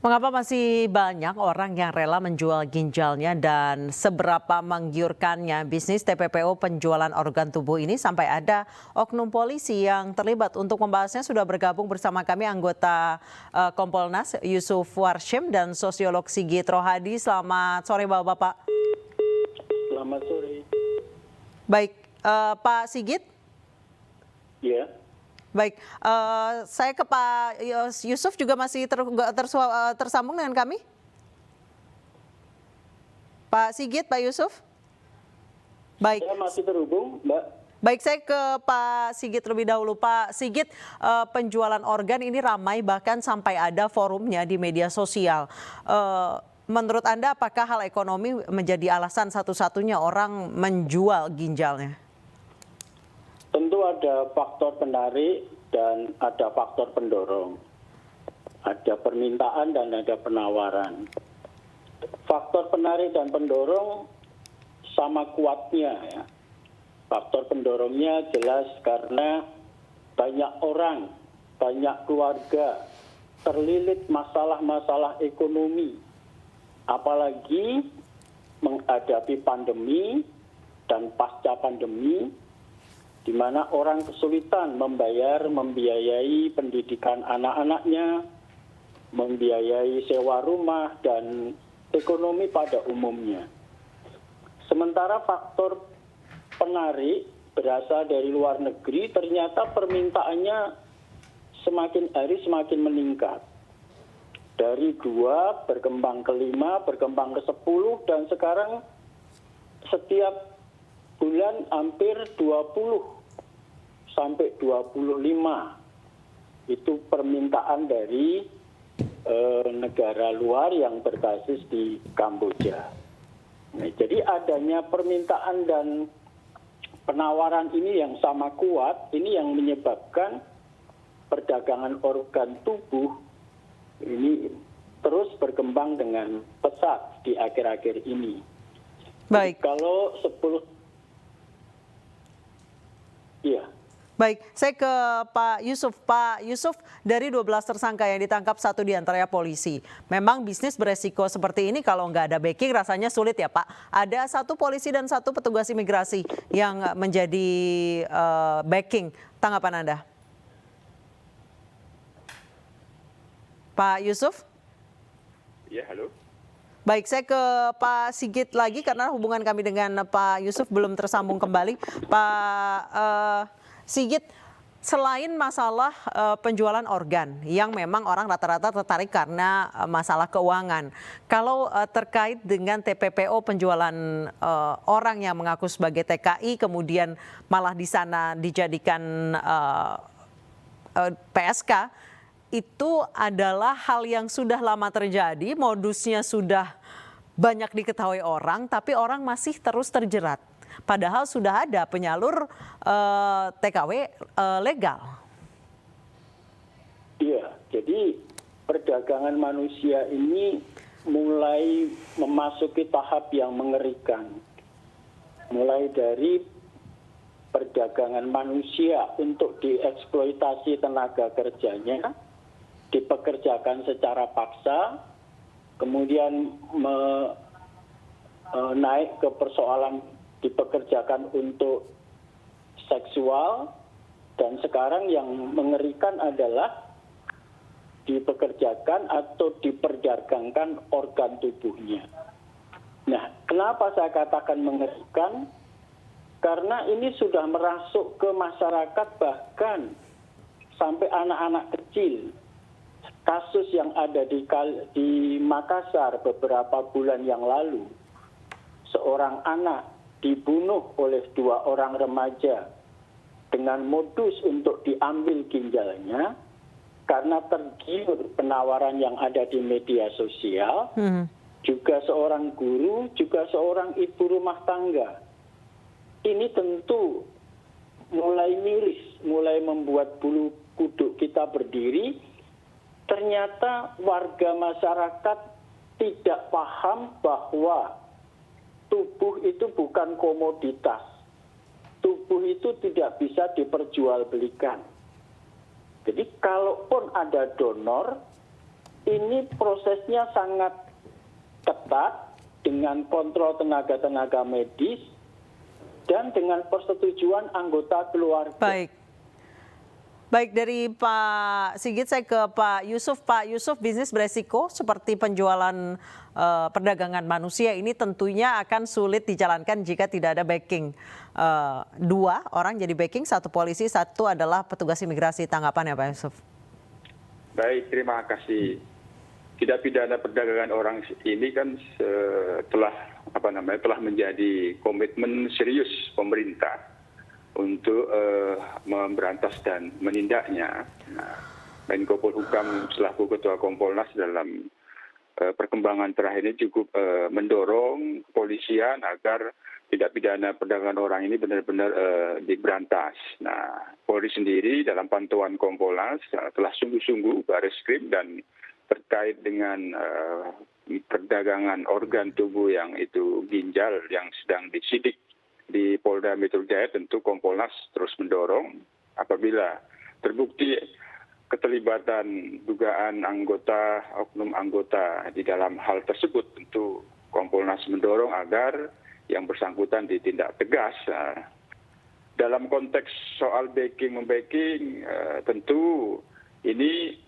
Mengapa masih banyak orang yang rela menjual ginjalnya dan seberapa menggiurkannya bisnis TPPO penjualan organ tubuh ini sampai ada oknum polisi yang terlibat? Untuk membahasnya sudah bergabung bersama kami anggota Kompolnas Yusuf Warshim dan sosiolog Sigit Rohadi. Selamat sore Bapak-Bapak. Selamat sore. Baik, Pak Sigit. Ya. Baik, saya ke Pak Yusuf juga masih tersambung dengan kami. Pak Sigit, Pak Yusuf. Baik. Saya masih terhubung, Mbak. Baik, saya ke Pak Sigit lebih dahulu. Pak Sigit, penjualan organ ini ramai bahkan sampai ada forumnya di media sosial. Menurut Anda apakah hal ekonomi menjadi alasan satu-satunya orang menjual ginjalnya? Tentu ada faktor penarik dan ada faktor pendorong. Ada permintaan dan ada penawaran. Faktor penarik dan pendorong sama kuatnya ya. Faktor pendorongnya jelas karena banyak orang, banyak keluarga terlilit masalah-masalah ekonomi. Apalagi menghadapi pandemi dan pasca pandemi, di mana orang kesulitan membiayai pendidikan anak-anaknya, membiayai sewa rumah, dan ekonomi pada umumnya. Sementara faktor penarik berasal dari luar negeri, ternyata permintaannya semakin hari semakin meningkat. Dari 2 berkembang ke 5, berkembang ke 10, dan sekarang setiap bulan hampir 20 sampai 25 itu permintaan dari negara luar yang berbasis di Kamboja. Nah, jadi adanya permintaan dan penawaran ini yang sama kuat, ini yang menyebabkan perdagangan organ tubuh ini terus berkembang dengan pesat di akhir-akhir ini. Baik. Jadi kalau 10 iya. Baik, saya ke Pak Yusuf. Pak Yusuf, dari 12 tersangka yang ditangkap, 1 diantaranya polisi. Memang bisnis beresiko seperti ini kalau nggak ada backing rasanya sulit ya Pak. Ada 1 polisi dan 1 petugas imigrasi yang menjadi backing. Tanggapan Anda? Pak Yusuf? Ya, halo. Baik, saya ke Pak Sigit lagi karena hubungan kami dengan Pak Yusuf belum tersambung kembali. Pak Sigit, selain masalah penjualan organ yang memang orang rata-rata tertarik karena masalah keuangan, kalau terkait dengan TPPO penjualan orang yang mengaku sebagai TKI kemudian malah di sana dijadikan PSK, itu adalah hal yang sudah lama terjadi, modusnya sudah banyak diketahui orang, tapi orang masih terus terjerat. Padahal sudah ada penyalur TKW legal. Iya, jadi perdagangan manusia ini mulai memasuki tahap yang mengerikan. Mulai dari perdagangan manusia untuk dieksploitasi tenaga kerjanya, dipekerjakan secara paksa, kemudian naik ke persoalan dipekerjakan untuk seksual, dan sekarang yang mengerikan adalah dipekerjakan atau diperdagangkan organ tubuhnya. Nah, kenapa saya katakan mengerikan? Karena ini sudah merasuk ke masyarakat, bahkan sampai anak-anak kecil. Kasus yang ada di Makassar beberapa bulan yang lalu, seorang anak dibunuh oleh 2 orang remaja dengan modus untuk diambil ginjalnya karena tergiur penawaran yang ada di media sosial. Juga seorang guru, juga seorang ibu rumah tangga. Ini tentu mulai miris, mulai membuat bulu kuduk kita berdiri. Ternyata warga masyarakat tidak paham bahwa tubuh itu bukan komoditas. Tubuh itu tidak bisa diperjualbelikan. Jadi kalaupun ada donor, ini prosesnya sangat ketat dengan kontrol tenaga-tenaga medis dan dengan persetujuan anggota keluarga. Baik. Baik, dari Pak Sigit saya ke Pak Yusuf. Pak Yusuf, bisnis beresiko seperti penjualan perdagangan manusia ini tentunya akan sulit dijalankan jika tidak ada backing. Dua orang jadi backing, satu polisi, satu adalah petugas imigrasi. Tanggapan ya Pak Yusuf? Baik, terima kasih. Tindak pidana perdagangan orang ini kan telah menjadi komitmen serius pemerintah untuk memberantas dan menindaknya. Menko Polhukam selaku Ketua Kompolnas dalam perkembangan terakhir ini cukup mendorong kepolisian agar tindak pidana perdagangan orang ini benar-benar diberantas. Nah, Polri sendiri dalam pantauan Kompolnas telah sungguh-sungguh Bareskrim dan terkait dengan perdagangan organ tubuh yang itu ginjal yang sedang disidik di Polda Metro Jaya, tentu Kompolnas terus mendorong apabila terbukti keterlibatan dugaan oknum anggota di dalam hal tersebut, tentu Kompolnas mendorong agar yang bersangkutan ditindak tegas. Dalam konteks soal backing-membacking, tentu ini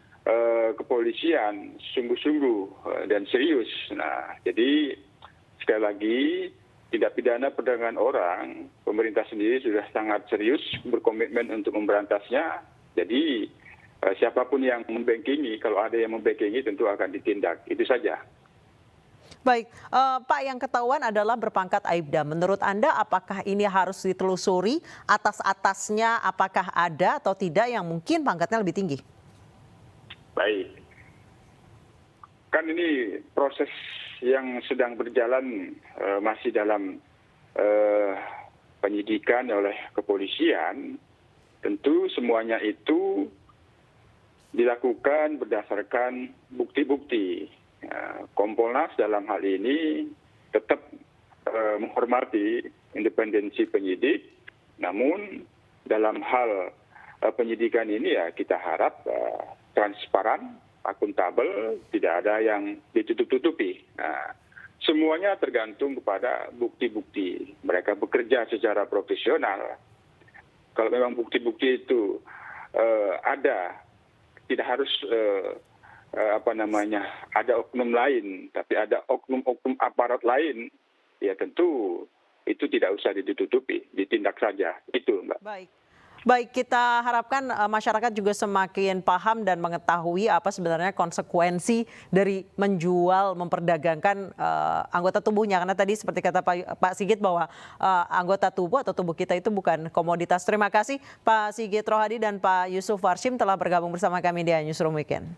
kepolisian sungguh-sungguh dan serius. Nah, jadi sekali lagi tindak pidana perdagangan orang, pemerintah sendiri sudah sangat serius berkomitmen untuk memberantasnya. Jadi siapapun yang membackingi, kalau ada yang membackingi tentu akan ditindak. Itu saja. Baik, Pak, yang ketahuan adalah berpangkat Aibda. Menurut Anda apakah ini harus ditelusuri atas-atasnya, apakah ada atau tidak yang mungkin pangkatnya lebih tinggi? Baik. Kan ini proses yang sedang berjalan masih dalam penyidikan oleh kepolisian. Tentu semuanya itu dilakukan berdasarkan bukti-bukti. Kompolnas dalam hal ini tetap menghormati independensi penyidik, namun dalam hal penyidikan ini ya kita harap transparan, akuntabel, tidak ada yang ditutup-tutupi. Nah, semuanya tergantung kepada bukti-bukti. Mereka bekerja secara profesional. Kalau memang bukti-bukti itu ada, tidak harus ada oknum lain, tapi ada oknum-oknum aparat lain, ya tentu itu tidak usah ditutupi, ditindak saja. Itu, Mbak. Baik, kita harapkan masyarakat juga semakin paham dan mengetahui apa sebenarnya konsekuensi dari menjual, memperdagangkan anggota tubuhnya. Karena tadi seperti kata Pak Sigit bahwa anggota tubuh atau tubuh kita itu bukan komoditas. Terima kasih Pak Sigit Rohadi dan Pak Yusuf Warshim telah bergabung bersama kami di Newsroom Weekend.